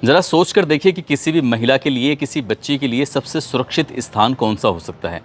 ज़रा सोच कर देखिए कि किसी भी महिला के लिए, किसी बच्ची के लिए सबसे सुरक्षित स्थान कौन सा हो सकता है।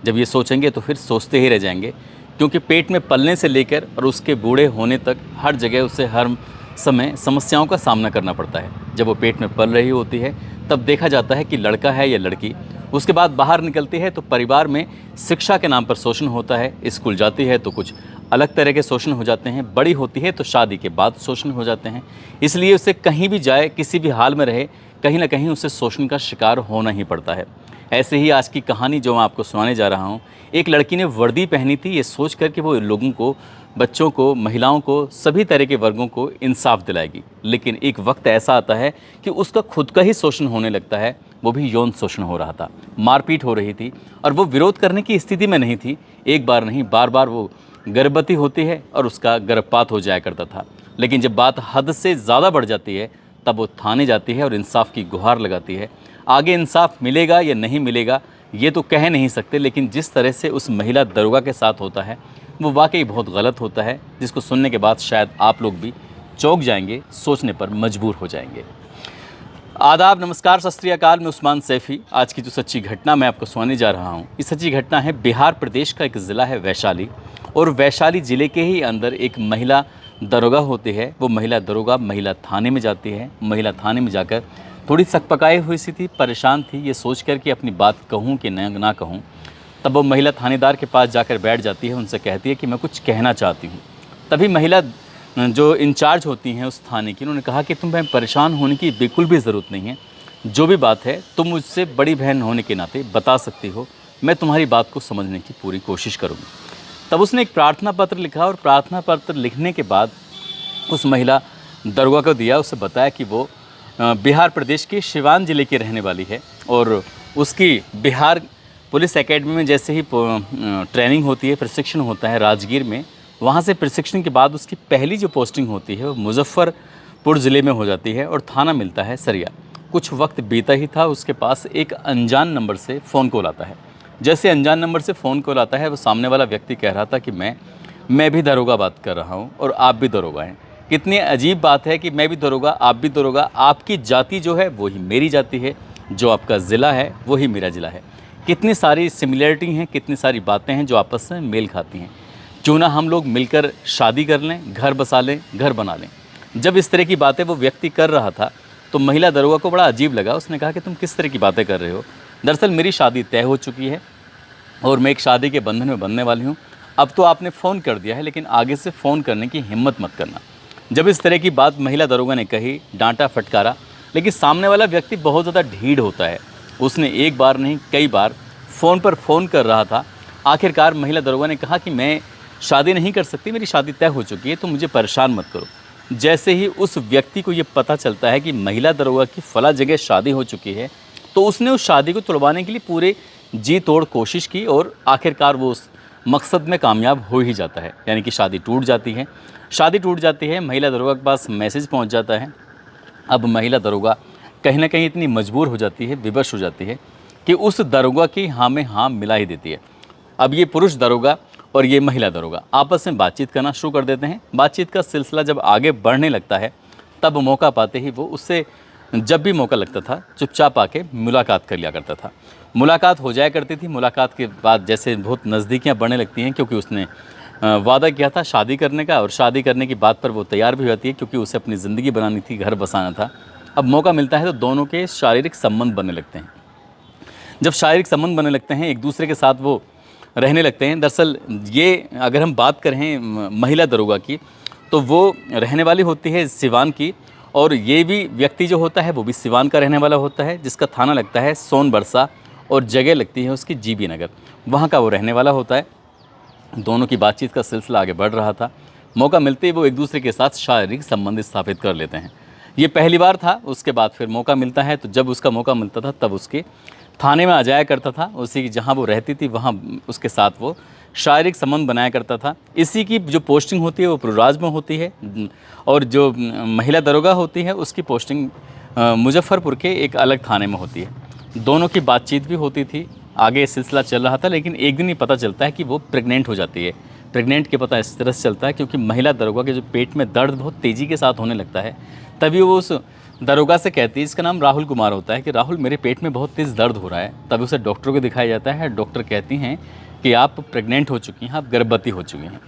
जब ये सोचेंगे तो फिर सोचते ही रह जाएंगे, क्योंकि पेट में पलने से लेकर और उसके बूढ़े होने तक हर जगह उसे हर समय समस्याओं का सामना करना पड़ता है। जब वो पेट में पल रही होती है तब देखा जाता है कि लड़का है या लड़की। उसके बाद बाहर निकलती है तो परिवार में शिक्षा के नाम पर शोषण होता है। स्कूल जाती है तो कुछ अलग तरह के शोषण हो जाते हैं। बड़ी होती है तो शादी के बाद शोषण हो जाते हैं। इसलिए उसे कहीं भी जाए, किसी भी हाल में रहे, कहीं ना कहीं उसे शोषण का शिकार होना ही पड़ता है। ऐसे ही आज की कहानी जो मैं आपको सुनाने जा रहा हूँ, एक लड़की ने वर्दी पहनी थी ये सोच कर कि वो लोगों को, बच्चों को, महिलाओं को, सभी तरह के वर्गों को इंसाफ दिलाएगी। लेकिन एक वक्त ऐसा आता है कि उसका खुद का ही शोषण होने लगता है। वो भी यौन शोषण हो रहा था, मारपीट हो रही थी और वो विरोध करने की स्थिति में नहीं थी। एक बार नहीं, बार बार वो गर्भवती होती है और उसका गर्भपात हो जाया करता था। लेकिन जब बात हद से ज़्यादा बढ़ जाती है तब वो थाने जाती है और इंसाफ की गुहार लगाती है। आगे इंसाफ मिलेगा या नहीं मिलेगा ये तो कह नहीं सकते, लेकिन जिस तरह से उस महिला दरोगा के साथ होता है वो वाकई बहुत गलत होता है, जिसको सुनने के बाद शायद आप लोग भी चौंक जाएंगे, सोचने पर मजबूर हो जाएंगे। आदाब, नमस्कार, सत श्री अकाल। मैं उस्मान सैफ़ी। आज की जो सच्ची घटना मैं आपको सुनाने जा रहा हूँ, ये सच्ची घटना है बिहार प्रदेश का एक ज़िला है वैशाली, और वैशाली ज़िले के ही अंदर एक महिला दरोगा होती है। वो महिला दरोगा महिला थाने में जाती है। महिला थाने में जाकर थोड़ी सकपकाई हुई सी थी, परेशान थी, ये सोच कर कि अपनी बात कहूँ कि ना कहूँ। तब वो महिला थानेदार के पास जाकर बैठ जाती है, उनसे कहती है कि मैं कुछ कहना चाहती हूँ। तभी महिला जो इंचार्ज होती हैं उस थाने की, उन्होंने कहा कि तुम्हें परेशान होने की बिल्कुल भी ज़रूरत नहीं है। जो भी बात है तुम मुझसे बड़ी बहन होने के नाते बता सकती हो, मैं तुम्हारी बात को समझने की पूरी कोशिश करूँगी। तब उसने एक प्रार्थना पत्र लिखा और प्रार्थना पत्र लिखने के बाद उस महिला दरोगा को दिया। उसे बताया कि वो बिहार प्रदेश के सिवान ज़िले की रहने वाली है और उसकी बिहार पुलिस एकेडमी में जैसे ही ट्रेनिंग होती है, प्रशिक्षण होता है राजगीर में, वहाँ से प्रशिक्षण के बाद उसकी पहली जो पोस्टिंग होती है वो मुजफ्फरपुर ज़िले में हो जाती है और थाना मिलता है सरिया। कुछ वक्त बीता ही था, उसके पास एक अनजान नंबर से फ़ोन कॉल आता है। जैसे अनजान नंबर से फ़ोन कॉल आता है, वो सामने वाला व्यक्ति कह रहा था कि मैं भी दरोगा बात कर रहा हूँ और आप भी दरोगा हैं। कितनी अजीब बात है कि मैं भी दरोगा, आप भी दरोगा, आपकी जाति जो है वही मेरी जाति है, जो आपका ज़िला है वही मेरा ज़िला है। कितनी सारी सिमिलरिटी हैं, कितनी सारी बातें हैं जो आपस में मेल खाती हैं। क्यों ना हम लोग मिलकर शादी कर लें, घर बसा लें, घर बना लें। जब इस तरह की बातें वो व्यक्ति कर रहा था तो महिला दरोगा को बड़ा अजीब लगा। उसने कहा कि तुम किस तरह की बातें कर रहे हो? दरअसल मेरी शादी तय हो चुकी है और मैं एक शादी के बंधन में बंधने वाली हूँ। अब तो आपने फ़ोन कर दिया है, लेकिन आगे से फ़ोन करने की हिम्मत मत करना। जब इस तरह की बात महिला दरोगा ने कही, डांटा फटकारा, लेकिन सामने वाला व्यक्ति बहुत ज़्यादा ढीठ होता है। उसने एक बार नहीं कई बार फ़ोन पर फ़ोन कर रहा था। आखिरकार महिला दरोगा ने कहा कि मैं शादी नहीं कर सकती, मेरी शादी तय हो चुकी है, तो मुझे परेशान मत करो। जैसे ही उस व्यक्ति को ये पता चलता है कि महिला दरोगा की फला जगह शादी हो चुकी है, तो उसने उस शादी को तुड़वाने के लिए पूरे जी तोड़ कोशिश की और आखिरकार वो उस मकसद में कामयाब हो ही जाता है। यानी कि शादी टूट जाती है। शादी टूट जाती है, महिला दरोगा के पास मैसेज पहुंच जाता है। अब महिला दरोगा कहीं ना कहीं इतनी मजबूर हो जाती है, विवश हो जाती है कि उस दरोगा की हाँ में हाँ मिला ही देती है। अब ये पुरुष दरोगा और ये महिला दरोगा आपस में बातचीत करना शुरू कर देते हैं। बातचीत का सिलसिला जब आगे बढ़ने लगता है तब मौका पाते ही वो उससे जब भी मौका लगता था चुपचाप आके मुलाकात कर लिया करता था। मुलाकात हो जाया करती थी। मुलाकात के बाद जैसे बहुत नज़दीकियाँ बढ़ने लगती हैं, क्योंकि उसने वादा किया था शादी करने का, और शादी करने की बात पर वो तैयार भी होती है, क्योंकि उसे अपनी ज़िंदगी बनानी थी, घर बसाना था। अब मौका मिलता है तो दोनों के शारीरिक संबंध बनने लगते हैं। जब शारीरिक संबंध बनने लगते हैं, एक दूसरे के साथ वो रहने लगते हैं। दरअसल ये अगर हम बात करें महिला दरोगा की, तो वो रहने वाली होती है सिवान की, और ये भी व्यक्ति जो होता है वो भी सिवान का रहने वाला होता है, जिसका थाना लगता है सोनबरसा और जगह लगती है उसकी जीबी नगर, वहाँ का वो रहने वाला होता है। दोनों की बातचीत का सिलसिला आगे बढ़ रहा था। मौका मिलते ही वो एक दूसरे के साथ शारीरिक संबंध स्थापित कर लेते हैं। ये पहली बार था। उसके बाद फिर मौका मिलता है, तो जब उसका मौका मिलता था तब उसके थाने में आ जाया करता था। उसी जहाँ वो रहती थी वहाँ उसके साथ वो शारीरिक संबंध बनाया करता था। इसी की जो पोस्टिंग होती है वो प्रयागराज में होती है, और जो महिला दरोगा होती है उसकी पोस्टिंग मुजफ्फरपुर के एक अलग थाने में होती है। दोनों की बातचीत भी होती थी, आगे सिलसिला चल रहा था। लेकिन एक दिन ही पता चलता है कि वो प्रेग्नेंट हो जाती है। प्रेग्नेंट के पता इस तरह से चलता है क्योंकि महिला दरोगा के जो पेट में दर्द बहुत तेज़ी के साथ होने लगता है, तभी वो उस दरोगा से कहती है, इसका नाम राहुल कुमार होता है, कि राहुल मेरे पेट में बहुत तेज़ दर्द हो रहा है। तभी उसे डॉक्टर को दिखाया जाता है। डॉक्टर कहती हैं कि आप प्रेग्नेंट हो चुकी हैं, आप गर्भवती हो चुकी हैं।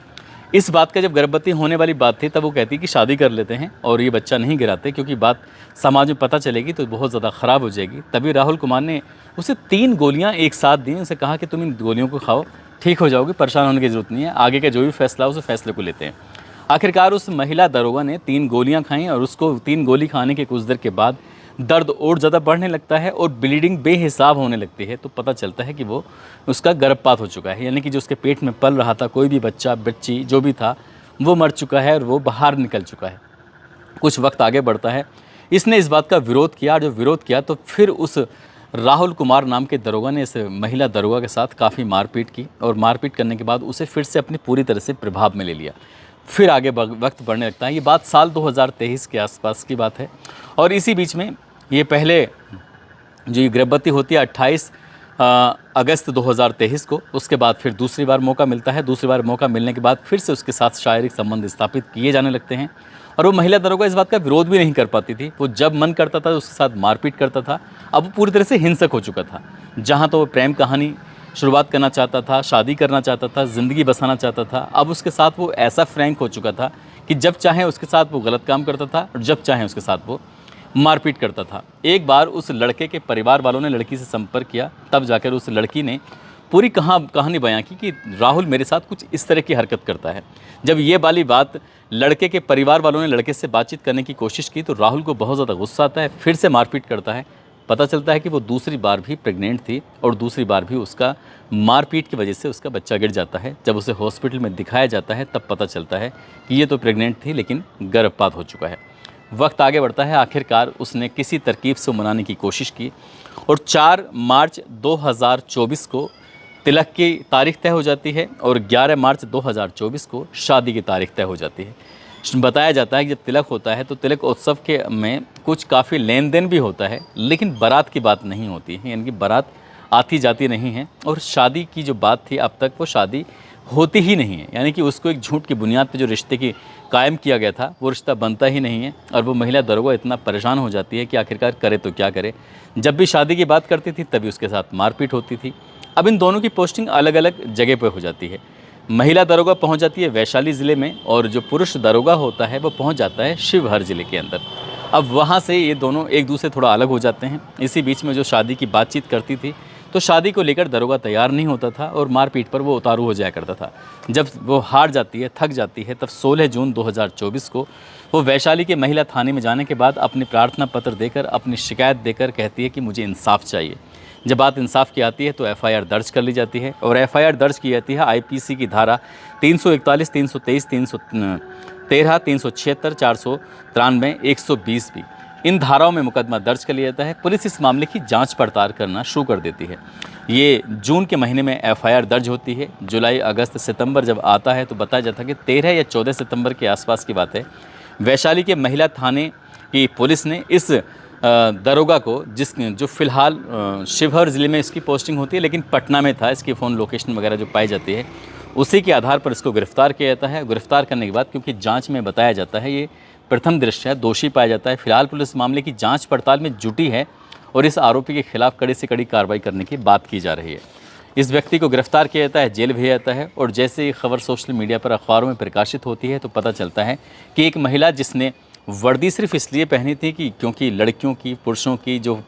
इस बात का जब गर्भवती होने वाली बात थी तब वो कहती कि शादी कर लेते हैं और ये बच्चा नहीं गिराते, क्योंकि बात समाज में पता चलेगी तो बहुत ज़्यादा ख़राब हो जाएगी। तभी राहुल कुमार ने उसे 3 गोलियां एक साथ दी। उसे कहा कि तुम इन गोलियों को खाओ, ठीक हो जाओगी, परेशान होने की ज़रूरत नहीं है, आगे का जो भी फैसला उस फैसले को लेते हैं। आखिरकार उस महिला दरोगा ने 3 गोलियां खाईं और उसको 3 गोली खाने के कुछ देर के बाद दर्द और ज़्यादा बढ़ने लगता है और ब्लीडिंग बेहिसाब होने लगती है। तो पता चलता है कि वो उसका गर्भपात हो चुका है, यानी कि जो उसके पेट में पल रहा था कोई भी बच्चा बच्ची जो भी था वो मर चुका है और वो बाहर निकल चुका है। कुछ वक्त आगे बढ़ता है, इसने इस बात का विरोध किया। जो विरोध किया तो फिर उस राहुल कुमार नाम के दरोगा ने इस महिला दरोगा के साथ काफ़ी मारपीट की और मारपीट करने के बाद उसे फिर से अपनी पूरी तरह से प्रभाव में ले लिया। फिर आगे वक्त बढ़ने लगता है। ये बात साल 2023 के आसपास की बात है और इसी बीच में ये पहले जो ये गर्भवती होती है 28 अगस्त 2023 को, उसके बाद फिर दूसरी बार मौका मिलता है। दूसरी बार मौका मिलने के बाद फिर से उसके साथ शारीरिक संबंध स्थापित किए जाने लगते हैं और वो महिला दरोगा इस बात का विरोध भी नहीं कर पाती थी। वो जब मन करता था उसके साथ मारपीट करता था। अब वो पूरी तरह से हिंसक हो चुका था। जहाँ तो वो प्रेम कहानी शुरुआत करना चाहता था, शादी करना चाहता था, ज़िंदगी बसाना चाहता था, अब उसके साथ वो ऐसा फ्रैंक हो चुका था कि जब चाहे उसके साथ वो गलत काम करता था और जब चाहे उसके साथ वो मारपीट करता था। एक बार उस लड़के के परिवार वालों ने लड़की से संपर्क किया, तब जाकर उस लड़की ने पूरी कहानी बयां की कि राहुल मेरे साथ कुछ इस तरह की हरकत करता है। जब ये वाली बात लड़के के परिवार वालों ने लड़के से बातचीत करने की कोशिश की तो राहुल को बहुत ज़्यादा गुस्सा आता है, फिर से मारपीट करता है। पता चलता है कि वो दूसरी बार भी प्रेग्नेंट थी और दूसरी बार भी उसका मारपीट की वजह से उसका बच्चा गिर जाता है। जब उसे हॉस्पिटल में दिखाया जाता है तब पता चलता है कि ये तो प्रेग्नेंट थी लेकिन गर्भपात हो चुका है। वक्त आगे बढ़ता है। आखिरकार उसने किसी तरकीब से मनाने की कोशिश की और 4 मार्च 2024 को तिलक की तारीख तय हो जाती है और 11 मार्च 2024 को शादी की तारीख तय हो जाती है। बताया जाता है कि जब तिलक होता है तो तिलक उत्सव के में कुछ काफ़ी लेन देन भी होता है, लेकिन बारात की बात नहीं होती है, यानी कि बारात आती जाती नहीं है और शादी की जो बात थी अब तक वो शादी होती ही नहीं है, यानी कि उसको एक झूठ की बुनियाद पे जो रिश्ते की कायम किया गया था वो रिश्ता बनता ही नहीं है। और वो महिला दरोगा इतना परेशान हो जाती है कि आखिरकार करे तो क्या करे। जब भी शादी की बात करती थी तभी उसके साथ मारपीट होती थी। अब इन दोनों की पोस्टिंग अलग अलग जगह पर हो जाती है। महिला दरोगा पहुंच जाती है वैशाली ज़िले में और जो पुरुष दरोगा होता है वो पहुंच जाता है शिवहर ज़िले के अंदर। अब वहां से ये दोनों एक दूसरे थोड़ा अलग हो जाते हैं। इसी बीच में जो शादी की बातचीत करती थी तो शादी को लेकर दरोगा तैयार नहीं होता था और मारपीट पर वो उतारू हो जाया करता था। जब वो हार जाती है, थक जाती है, तब 16 जून 2024 को वो वैशाली के महिला थाने में जाने के बाद अपनी प्रार्थना पत्र देकर, अपनी शिकायत देकर कहती है कि मुझे इंसाफ चाहिए। जब बात इंसाफ की आती है तो एफआईआर दर्ज कर ली जाती है और एफआईआर दर्ज की जाती है आईपीसी की धारा 341, 323, 313, 376, 493, 120 भी। इन धाराओं में मुकदमा दर्ज कर लिया जाता है। पुलिस इस मामले की जांच पड़ताल करना शुरू कर देती है। ये जून के महीने में एफआईआर दर्ज होती है। जुलाई, अगस्त, सितंबर जब आता है तो बताया जाता है कि 13 या 14 सितंबर के आसपास की बात है। वैशाली के महिला थाने की पुलिस ने इस दरोगा को, जो फ़िलहाल शिवहर ज़िले में इसकी पोस्टिंग होती है लेकिन पटना में था, इसकी फ़ोन लोकेशन वगैरह जो पाई जाती है उसी के आधार पर इसको गिरफ़्तार किया जाता है। गिरफ़्तार करने के बाद क्योंकि जांच में बताया जाता है ये प्रथम दृष्टया दोषी पाया जाता है। फिलहाल पुलिस मामले की जांच पड़ताल में जुटी है और इस आरोपी के खिलाफ कड़ी से कड़ी कार्रवाई करने की बात की जा रही है। इस व्यक्ति को गिरफ्तार किया जाता है, जेल भेजा जाता है और जैसे ये खबर सोशल मीडिया पर, अखबारों में प्रकाशित होती है तो पता चलता है कि एक महिला जिसने वर्दी सिर्फ इसलिए पहनी थी कि क्योंकि लड़कियों की, पुरुषों की जो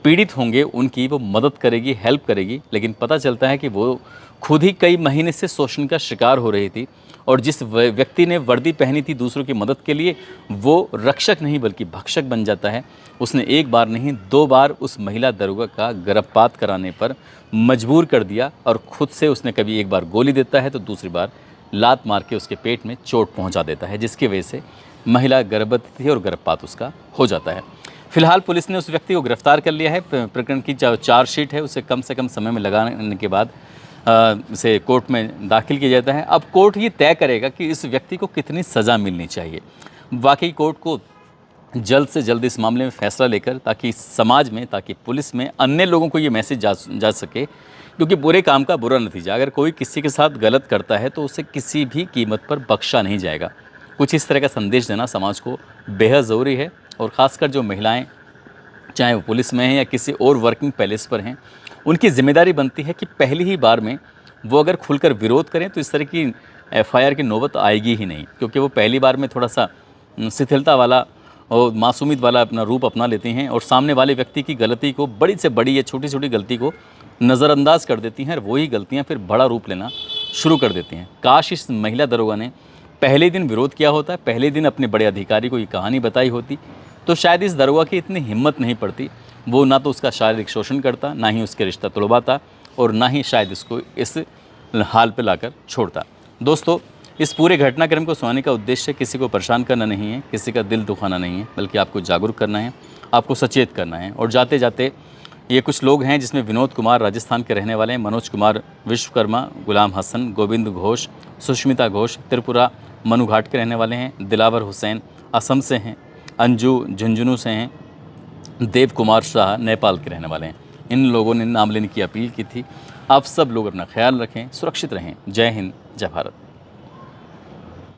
पीड़ित होंगे उनकी वो मदद करेगी, हेल्प करेगी, लेकिन पता चलता है कि वो खुद ही कई महीने से शोषण का शिकार हो रही थी और जिस व्यक्ति ने वर्दी पहनी थी दूसरों की मदद के लिए वो रक्षक नहीं बल्कि भक्षक बन जाता है। उसने एक बार नहीं 2 बार उस महिला दरोगा का गर्भपात कराने पर मजबूर कर दिया और खुद से उसने कभी एक बार गोली देता है तो दूसरी बार लात मार के उसके पेट में चोट पहुंचा देता है, जिसकी वजह से महिला गर्भवती थी और गर्भपात उसका हो जाता है। फिलहाल पुलिस ने उस व्यक्ति को गिरफ्तार कर लिया है। प्रकरण की चार्जशीट है उसे कम से कम समय में लगाने के बाद इसे कोर्ट में दाखिल किया जाता है। अब कोर्ट ये तय करेगा कि इस व्यक्ति को कितनी सज़ा मिलनी चाहिए। वाकई कोर्ट को जल्द से जल्द इस मामले में फैसला लेकर ताकि समाज में, ताकि पुलिस में अन्य लोगों को ये मैसेज जा सके, क्योंकि बुरे काम का बुरा नतीजा, अगर कोई किसी के साथ गलत करता है तो उसे किसी भी कीमत पर बख्शा नहीं जाएगा। कुछ इस तरह का संदेश देना समाज को बेहद ज़रूरी है और ख़ासकर जो महिलाएं, चाहे वो पुलिस में हैं या किसी और वर्किंग पैलेस पर हैं, उनकी ज़िम्मेदारी बनती है कि पहली ही बार में वो अगर खुलकर विरोध करें तो इस तरह की एफआईआर की नौबत आएगी ही नहीं, क्योंकि वो पहली बार में थोड़ा सा शिथिलता वाला और मासूमियत वाला अपना रूप अपना लेती हैं और सामने वाले व्यक्ति की गलती को, बड़ी से बड़ी या छोटी छोटी गलती को नज़रअंदाज कर देती हैं और वही गलतियां फिर बड़ा रूप लेना शुरू कर देती हैं। काश इस महिला दरोगा ने पहले दिन विरोध किया होता, पहले दिन अपने बड़े अधिकारी को ये कहानी बताई होती, तो शायद इस दरोगा की इतनी हिम्मत नहीं पड़ती। वो ना तो उसका शारीरिक शोषण करता, ना ही उसके रिश्ता तुड़वाता और ना ही शायद इसको इस हाल पे लाकर छोड़ता। दोस्तों, इस पूरे घटनाक्रम को सुनाने का उद्देश्य किसी को परेशान करना नहीं है, किसी का दिल दुखाना नहीं है, बल्कि आपको जागरूक करना है, आपको सचेत करना है। और जाते जाते ये कुछ लोग हैं जिसमें विनोद कुमार राजस्थान के रहने वाले हैं, मनोज कुमार विश्वकर्मा, गुलाम हसन, गोविंद घोष, सुष्मिता घोष त्रिपुरा मनुघाट के रहने वाले हैं, दिलावर हुसैन असम से हैं, अंजू झुंझुनू से हैं, देव कुमार शाह नेपाल के रहने वाले हैं। इन लोगों ने नाम लेने की अपील की थी। आप सब लोग अपना ख्याल रखें, सुरक्षित रहें। जय हिंद, जय भारत।